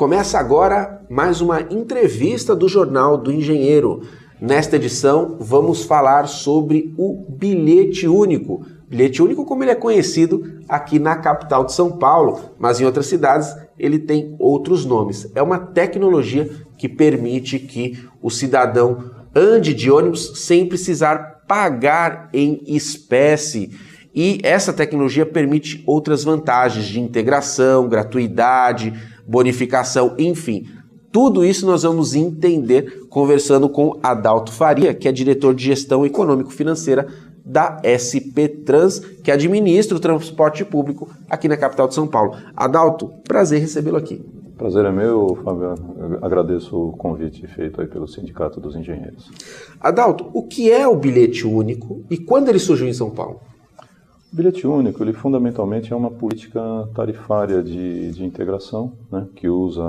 Começa agora mais uma entrevista do Jornal do Engenheiro. Nesta edição, vamos falar sobre o bilhete único. Bilhete único como ele é conhecido aqui na capital de São Paulo, mas em outras cidades ele tem outros nomes. É uma tecnologia que permite que o cidadão ande de ônibus sem precisar pagar em espécie. E essa tecnologia permite outras vantagens de integração, gratuidade, bonificação, enfim. Tudo isso nós vamos entender conversando com Adalto Faria, que é diretor de gestão econômico-financeira da SP Trans, que administra o transporte público aqui na capital de São Paulo. Adalto, prazer recebê-lo aqui. Prazer é meu, Fábio. Eu agradeço o convite feito aí pelo Sindicato dos Engenheiros. Adalto, o que é o bilhete único e quando ele surgiu em São Paulo? O bilhete único, ele fundamentalmente é uma política tarifária de integração, né, que usa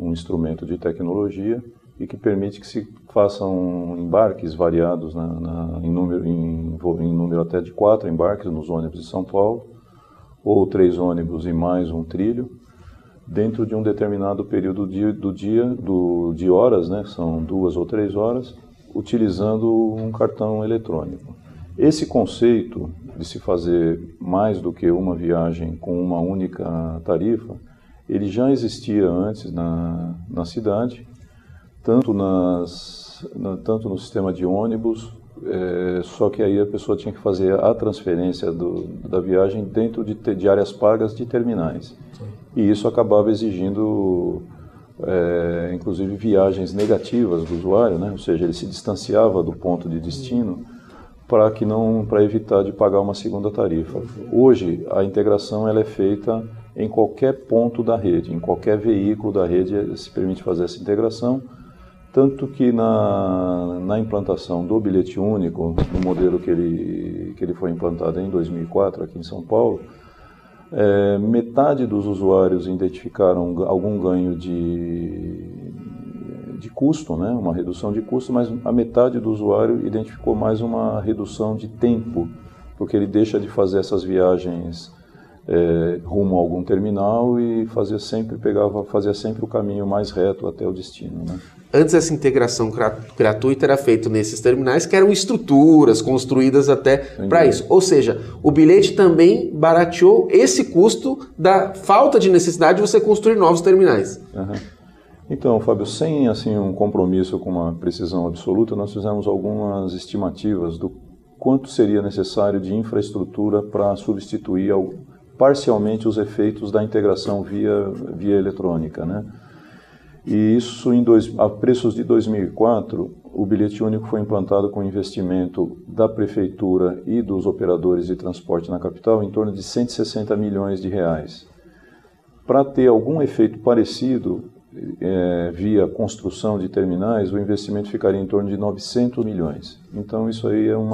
um instrumento de tecnologia e que permite que se façam embarques variados em número até de 4 embarques nos ônibus de São Paulo, ou 3 ônibus e mais um trilho, dentro de um determinado período de horas, né, são 2 ou 3 horas, utilizando um cartão eletrônico. Esse conceito de se fazer mais do que uma viagem com uma única tarifa, ele já existia antes na cidade, tanto no sistema de ônibus, só que aí a pessoa tinha que fazer a transferência da viagem dentro de áreas pagas de terminais. E isso acabava exigindo, inclusive, viagens negativas do usuário, né? Ou seja, ele se distanciava do ponto de destino para evitar de pagar uma segunda tarifa. Hoje, a integração ela é feita em qualquer ponto da rede, em qualquer veículo da rede se permite fazer essa integração, tanto que na implantação do bilhete único, no modelo que ele foi implantado em 2004 aqui em São Paulo, metade dos usuários identificaram algum ganho de custo, né? Uma redução de custo, mas a metade do usuário identificou mais uma redução de tempo, porque ele deixa de fazer essas viagens rumo a algum terminal e fazia sempre o caminho mais reto até o destino, né? Antes essa integração gratuita era feita nesses terminais que eram estruturas construídas até para isso. Ou seja, o bilhete também barateou esse custo da falta de necessidade de você construir novos terminais. Uhum. Então, Fábio, sem assim, um compromisso com uma precisão absoluta, nós fizemos algumas estimativas do quanto seria necessário de infraestrutura para substituir parcialmente os efeitos da integração via eletrônica, né? E isso, a preços de 2004, o bilhete único foi implantado com investimento da Prefeitura e dos operadores de transporte na capital em torno de 160 milhões de reais. Para ter algum efeito parecido, via construção de terminais, o investimento ficaria em torno de 900 milhões. Então isso aí é um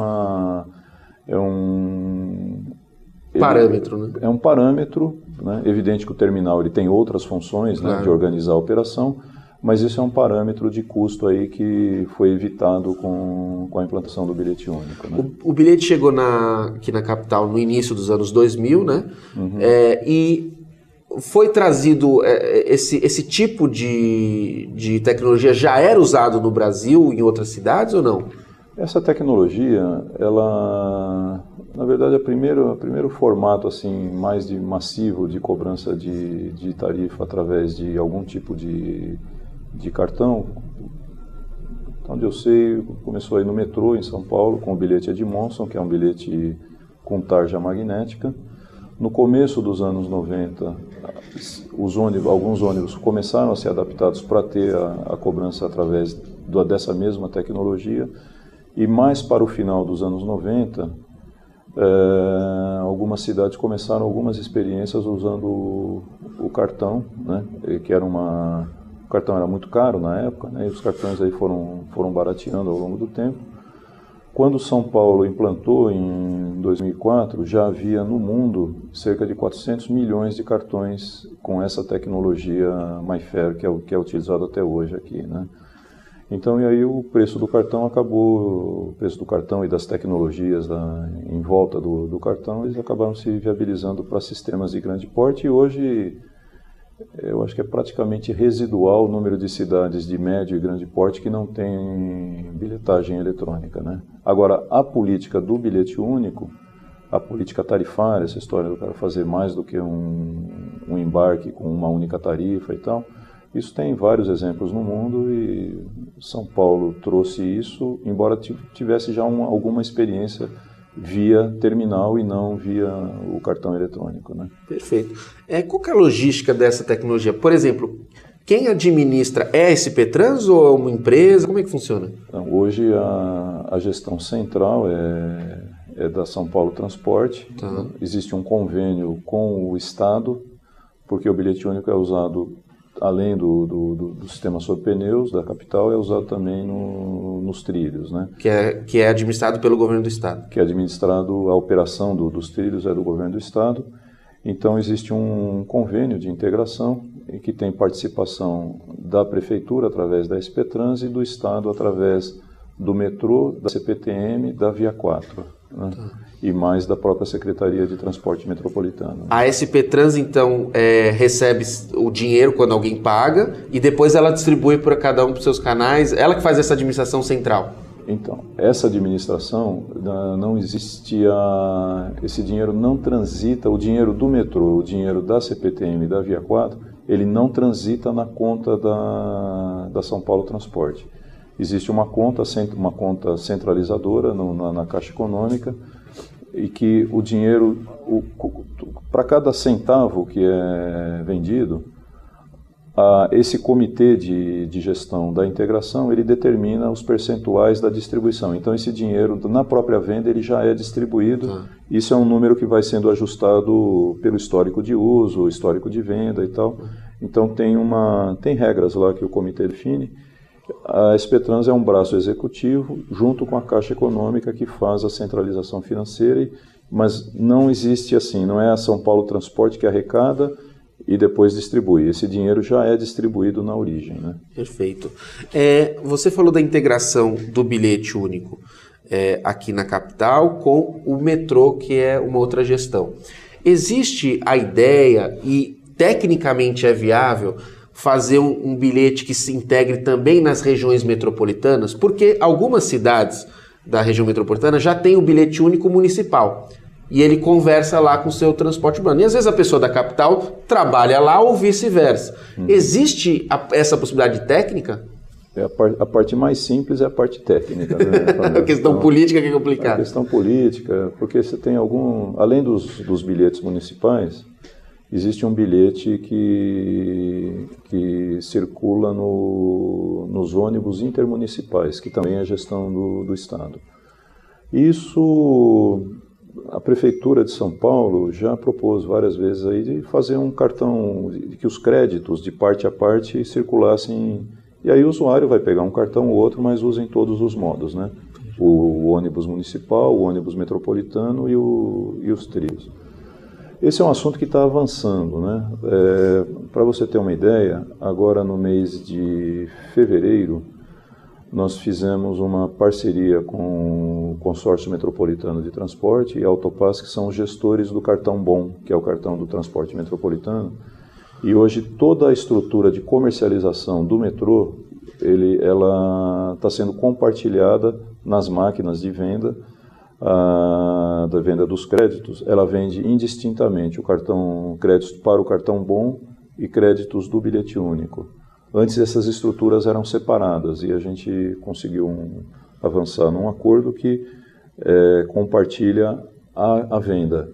parâmetro, né? É um parâmetro, né? Evidente que o terminal ele tem outras funções, né, de organizar a operação, mas isso é um parâmetro de custo aí que foi evitado com a implantação do bilhete único, né? O bilhete chegou aqui na capital no início dos anos 2000, né? Uhum. E foi trazido esse tipo de tecnologia já era usado no Brasil em outras cidades ou não? Essa tecnologia, ela, na verdade, o primeiro formato assim mais massivo de cobrança de tarifa através de algum tipo de cartão, onde eu sei, começou aí no metrô em São Paulo com o bilhete Edmondson, que é um bilhete com tarja magnética. No começo dos anos 90, alguns ônibus começaram a ser adaptados para ter a cobrança através dessa mesma tecnologia, e mais para o final dos anos 90, algumas cidades começaram algumas experiências usando o cartão, né, o cartão era muito caro na época, né, e os cartões aí foram barateando ao longo do tempo. Quando São Paulo implantou em 2004, já havia no mundo cerca de 400 milhões de cartões com essa tecnologia MyFair, que é utilizado até hoje aqui, né? Então, e aí o preço do cartão e das tecnologias em volta do cartão, eles acabaram se viabilizando para sistemas de grande porte, e hoje eu acho que é praticamente residual o número de cidades de médio e grande porte que não tem bilhetagem eletrônica, né? Agora, a política do bilhete único, a política tarifária, essa história do cara fazer mais do que um embarque com uma única tarifa e tal, isso tem vários exemplos no mundo e São Paulo trouxe isso, embora tivesse já alguma experiência via terminal e não via o cartão eletrônico, né? Perfeito. Qual que é a logística dessa tecnologia? Por exemplo, quem administra é a SP Trans ou é uma empresa? Como é que funciona? Então, hoje a gestão central é da São Paulo Transporte. Tá. Existe um convênio com o Estado, porque o bilhete único é usado, além do sistema sobre pneus da capital, é usado também nos trilhos, né? Que é administrado pelo governo do Estado. Que é administrado, a operação dos trilhos é do governo do Estado. Então existe um convênio de integração em que tem participação da Prefeitura através da SP Trans e do Estado através do metrô, da CPTM, da Via 4, né? E mais da própria Secretaria de Transporte Metropolitano. A SP Trans, então, recebe o dinheiro quando alguém paga e depois ela distribui para cada um dos seus canais, ela que faz essa administração central. Então, essa administração não existia, esse dinheiro não transita, o dinheiro do metrô, o dinheiro da CPTM e da Via 4, ele não transita na conta da São Paulo Transporte. Existe uma conta centralizadora na Caixa Econômica e que o dinheiro, para cada centavo que é vendido, esse comitê de gestão da integração, ele determina os percentuais da distribuição. Então, esse dinheiro, na própria venda, ele já é distribuído. Isso é um número que vai sendo ajustado pelo histórico de uso, histórico de venda e tal. Então, tem regras lá que o comitê define. A SP Trans é um braço executivo, junto com a Caixa Econômica, que faz a centralização financeira, mas não existe assim, não é a São Paulo Transporte que arrecada e depois distribui. Esse dinheiro já é distribuído na origem, né? Perfeito. Você falou da integração do bilhete único aqui na capital com o metrô, que é uma outra gestão. Existe a ideia, e tecnicamente é viável, fazer um bilhete que se integre também nas regiões metropolitanas? Porque algumas cidades da região metropolitana já têm o bilhete único municipal. E ele conversa lá com o seu transporte urbano. E às vezes a pessoa da capital trabalha lá ou vice-versa. Existe essa possibilidade técnica? A parte mais simples é a parte técnica. Né? A questão política que é complicada. A questão política, porque você tem além dos bilhetes municipais, existe um bilhete que circula nos ônibus intermunicipais, que também é gestão do Estado. Isso, a Prefeitura de São Paulo já propôs várias vezes aí de fazer um cartão, de que os créditos de parte a parte circulassem, e aí o usuário vai pegar um cartão ou outro, mas usa em todos os modos, né? O ônibus municipal, o ônibus metropolitano e os trilhos. Esse é um assunto que está avançando, né? Para você ter uma ideia, agora no mês de fevereiro, nós fizemos uma parceria com o Consórcio Metropolitano de Transporte e a Autopass, que são os gestores do cartão BOM, que é o cartão do transporte metropolitano. E hoje toda a estrutura de comercialização do metrô, ela está sendo compartilhada nas máquinas de venda, da venda dos créditos. Ela vende indistintamente créditos para o cartão BOM e créditos do bilhete único. Antes essas estruturas eram separadas e a gente conseguiu avançar num acordo que compartilha a venda.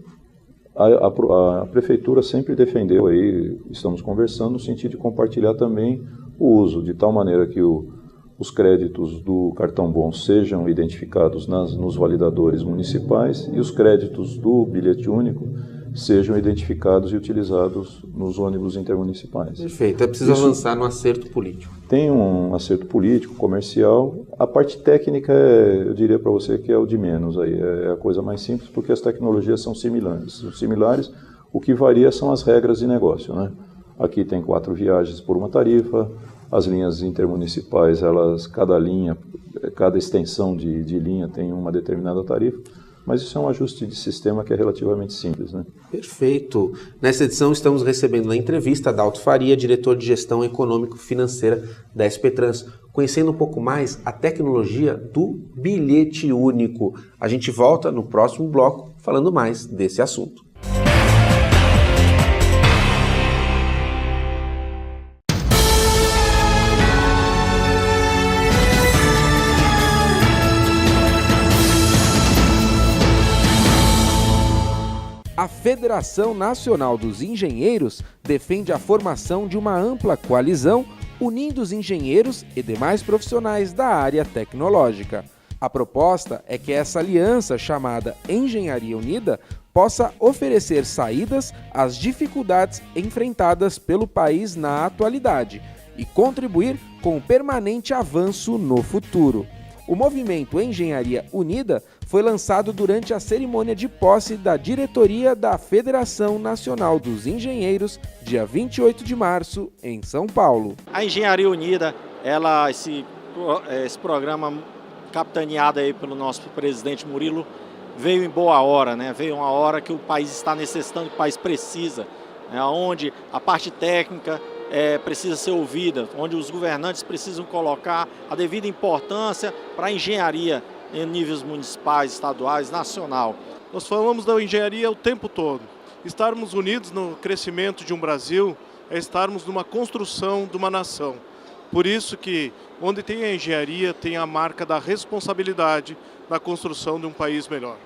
A Prefeitura sempre defendeu, aí estamos conversando, no sentido de compartilhar também o uso, de tal maneira que os créditos do cartão BOM sejam identificados nos validadores municipais e os créditos do bilhete único sejam identificados e utilizados nos ônibus intermunicipais. Perfeito, é preciso avançar no acerto político. Tem um acerto político, comercial. A parte técnica, eu diria para você que é o de menos, aí é a coisa mais simples, porque as tecnologias são similares. O que varia são as regras de negócio, né? Aqui tem 4 viagens por uma tarifa, as linhas intermunicipais, cada extensão de linha tem uma determinada tarifa. Mas isso é um ajuste de sistema que é relativamente simples, né? Perfeito. Nessa edição estamos recebendo na entrevista Adalto Faria, diretor de gestão econômico-financeira da SP Trans, conhecendo um pouco mais a tecnologia do bilhete único. A gente volta no próximo bloco falando mais desse assunto. A Federação Nacional dos Engenheiros defende a formação de uma ampla coalizão unindo os engenheiros e demais profissionais da área tecnológica. A proposta é que essa aliança, chamada Engenharia Unida, possa oferecer saídas às dificuldades enfrentadas pelo país na atualidade e contribuir com o permanente avanço no futuro. O movimento Engenharia Unida foi lançado durante a cerimônia de posse da diretoria da Federação Nacional dos Engenheiros, dia 28 de março, em São Paulo. A Engenharia Unida, esse programa capitaneado aí pelo nosso presidente Murilo, veio em boa hora, né? Veio uma hora que o país está necessitando, que o país precisa, né? Onde a parte técnica precisa ser ouvida, onde os governantes precisam colocar a devida importância para a engenharia em níveis municipais, estaduais, nacional. Nós falamos da engenharia o tempo todo. Estarmos unidos no crescimento de um Brasil é estarmos numa construção de uma nação. Por isso que onde tem a engenharia tem a marca da responsabilidade na construção de um país melhor.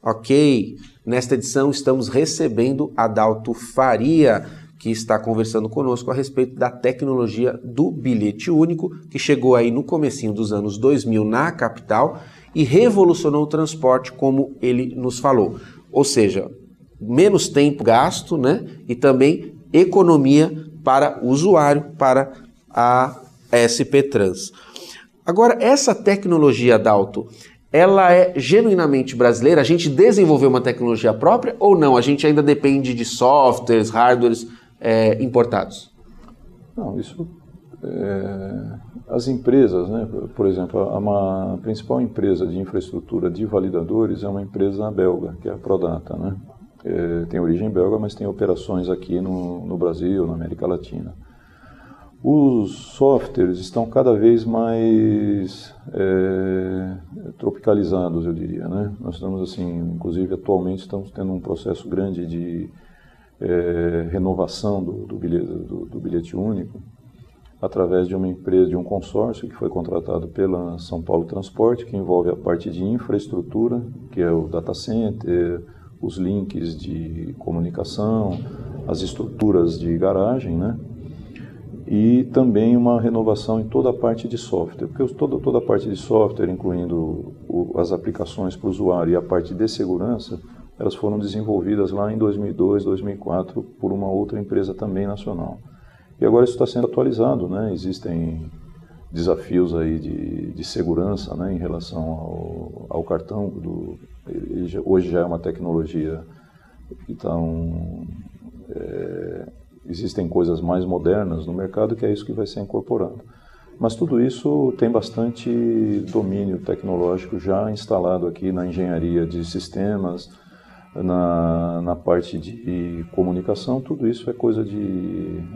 Ok, nesta edição estamos recebendo Adalto Faria, que está conversando conosco a respeito da tecnologia do bilhete único, que chegou aí no comecinho dos anos 2000 na capital e revolucionou o transporte, como ele nos falou. Ou seja, menos tempo gasto, né? E também economia para o usuário, para a SP Trans. Agora, essa tecnologia, Adalto, ela é genuinamente brasileira? A gente desenvolveu uma tecnologia própria ou não? A gente ainda depende de softwares, hardwares importados? Não, isso... as empresas, né? Por exemplo, a principal empresa de infraestrutura de validadores é uma empresa belga, que é a Prodata, né? Tem origem belga, mas tem operações aqui no Brasil, na América Latina. Os softwares estão cada vez mais tropicalizados, eu diria, né? Nós estamos, assim, inclusive atualmente estamos tendo um processo grande de renovação do bilhete único, através de uma empresa, de um consórcio que foi contratado pela São Paulo Transporte, que envolve a parte de infraestrutura, que é o data center, os links de comunicação, as estruturas de garagem, né? E também uma renovação em toda a parte de software, porque toda a parte de software, incluindo as aplicações para o usuário e a parte de segurança, elas foram desenvolvidas lá em 2002, 2004 por uma outra empresa também nacional. E agora isso está sendo atualizado, né? Existem desafios aí de segurança, né, em relação ao cartão. Hoje já é uma tecnologia que está existem coisas mais modernas no mercado, que é isso que vai ser incorporado. Mas tudo isso tem bastante domínio tecnológico já instalado aqui na engenharia de sistemas, na parte de comunicação. Tudo isso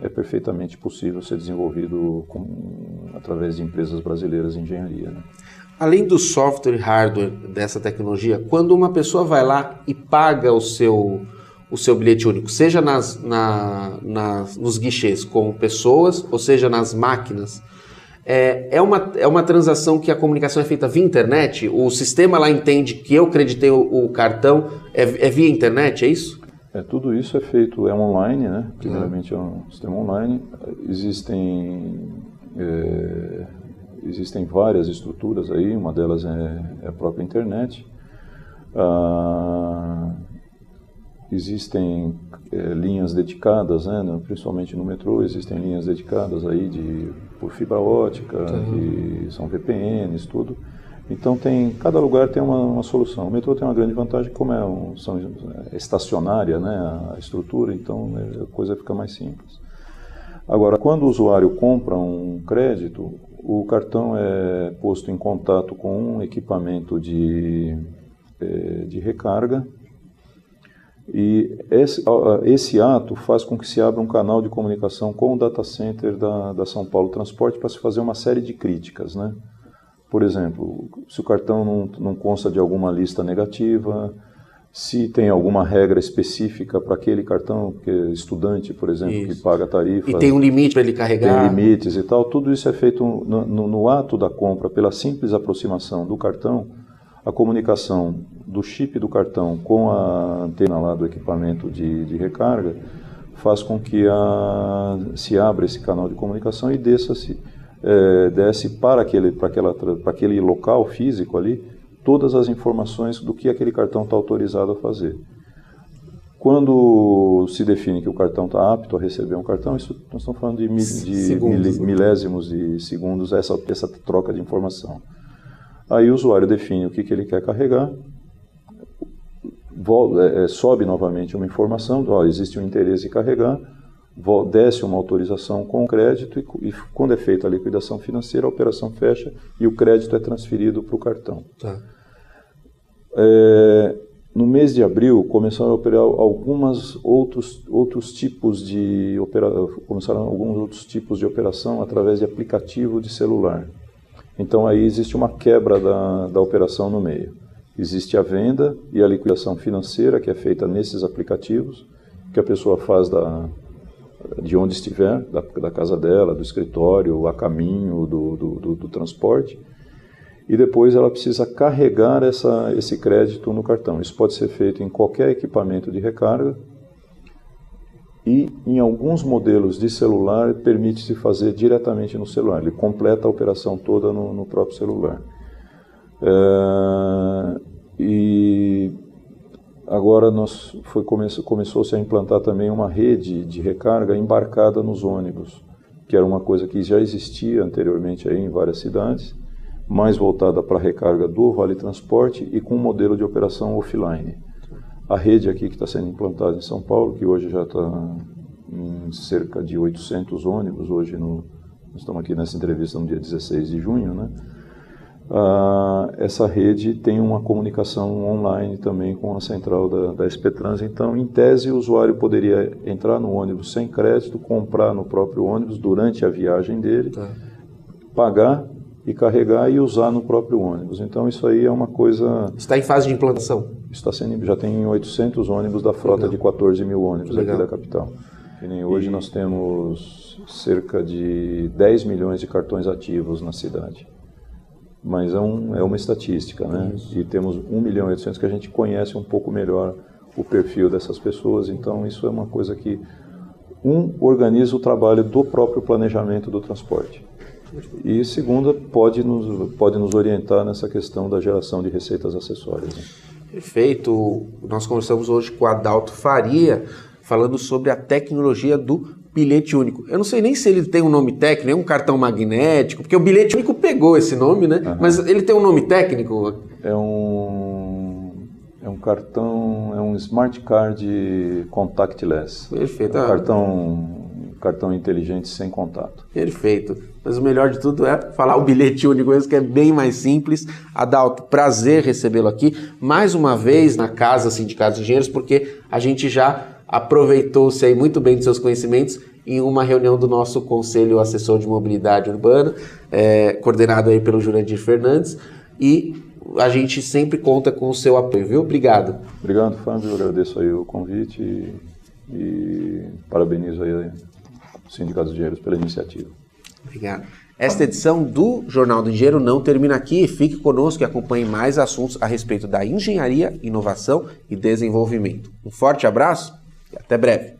é perfeitamente possível ser desenvolvido através de empresas brasileiras de engenharia, né? Além do software e hardware dessa tecnologia, quando uma pessoa vai lá e paga o seu bilhete único, seja nos guichês com pessoas, ou seja nas máquinas, é uma transação que a comunicação é feita via internet? O sistema lá entende que eu creditei o cartão, é via internet, é isso? Tudo isso é feito online, né? Primeiramente é um sistema online. Existem várias estruturas aí, uma delas é a própria internet. Existem linhas dedicadas, né? Principalmente no metrô, existem linhas dedicadas aí por fibra ótica, que são VPNs, tudo. Então cada lugar tem uma solução. O metrô tem uma grande vantagem, como é estacionária, né, a estrutura, então a coisa fica mais simples. Agora, quando o usuário compra um crédito, o cartão é posto em contato com um equipamento de recarga, e esse ato faz com que se abra um canal de comunicação com o data center da São Paulo Transporte para se fazer uma série de críticas, né? Por exemplo, se o cartão não consta de alguma lista negativa, se tem alguma regra específica para aquele cartão, que é estudante, por exemplo, que paga tarifa. E tem um limite para ele carregar. Tem limites e tal. Tudo isso é feito no ato da compra, pela simples aproximação do cartão. A comunicação do chip do cartão com a antena lá do equipamento de recarga faz com que se abra esse canal de comunicação e desce para aquele local físico ali todas as informações do que aquele cartão está autorizado a fazer. Quando se define que o cartão está apto a receber um cartão, isso nós estamos falando de milésimos de segundos, essa troca de informação. Aí o usuário define o que ele quer carregar, sobe novamente uma informação, existe um interesse em carregar, desce uma autorização com o crédito e quando é feita a liquidação financeira, a operação fecha e o crédito é transferido para o cartão. Tá. No mês de abril, começaram a operar alguns outros tipos de operação através de aplicativo de celular. Então aí existe uma quebra da operação no meio. Existe a venda e a liquidação financeira, que é feita nesses aplicativos, que a pessoa faz de onde estiver, da casa dela, do escritório, a caminho do transporte, e depois ela precisa carregar esse crédito no cartão. Isso pode ser feito em qualquer equipamento de recarga, e em alguns modelos de celular permite-se fazer diretamente no celular. Ele completa a operação toda no próprio celular. E agora começou-se a implantar também uma rede de recarga embarcada nos ônibus, que era uma coisa que já existia anteriormente aí em várias cidades, mais voltada para a recarga do Vale Transporte e com um modelo de operação offline. A rede aqui que está sendo implantada em São Paulo, que hoje já está em cerca de 800 ônibus, nós estamos aqui nessa entrevista no dia 16 de junho, né? Essa rede tem uma comunicação online também com a central da SP Trans, então em tese o usuário poderia entrar no ônibus sem crédito, comprar no próprio ônibus durante a viagem dele, pagar e carregar e usar no próprio ônibus. Então isso aí é uma coisa... Está em fase de implantação? Já tem 800 ônibus da frota de 14 mil ônibus aqui da capital. E nem hoje nós temos cerca de 10 milhões de cartões ativos na cidade. Mas é uma estatística, né? E temos 1.800.000 que a gente conhece um pouco melhor o perfil dessas pessoas. Então isso é uma coisa que organiza o trabalho do próprio planejamento do transporte. E segunda, pode nos orientar nessa questão da geração de receitas acessórias. Né? Perfeito. Nós conversamos hoje com o Adalto Faria, falando sobre a tecnologia do bilhete único. Eu não sei nem se ele tem um nome técnico, é um cartão magnético, porque o bilhete único pegou esse nome, né? Uhum. Mas ele tem um nome técnico? É um cartão, é um smart card contactless. Perfeito. Cartão inteligente sem contato. Perfeito. Mas o melhor de tudo é falar o bilhete único, que é bem mais simples. Adalto, prazer recebê-lo aqui mais uma vez na Casa Sindicato de Engenheiros, porque a gente já aproveitou-se aí muito bem dos seus conhecimentos em uma reunião do nosso Conselho Assessor de Mobilidade Urbana, coordenado aí pelo Jurandir Fernandes, e a gente sempre conta com o seu apoio, viu? Obrigado. Obrigado, Fábio. Eu agradeço aí o convite e parabenizo aí o Sindicato de Engenheiros pela iniciativa. Obrigado. Esta edição do Jornal do Engenheiro não termina aqui. Fique conosco e acompanhe mais assuntos a respeito da engenharia, inovação e desenvolvimento. Um forte abraço e até breve.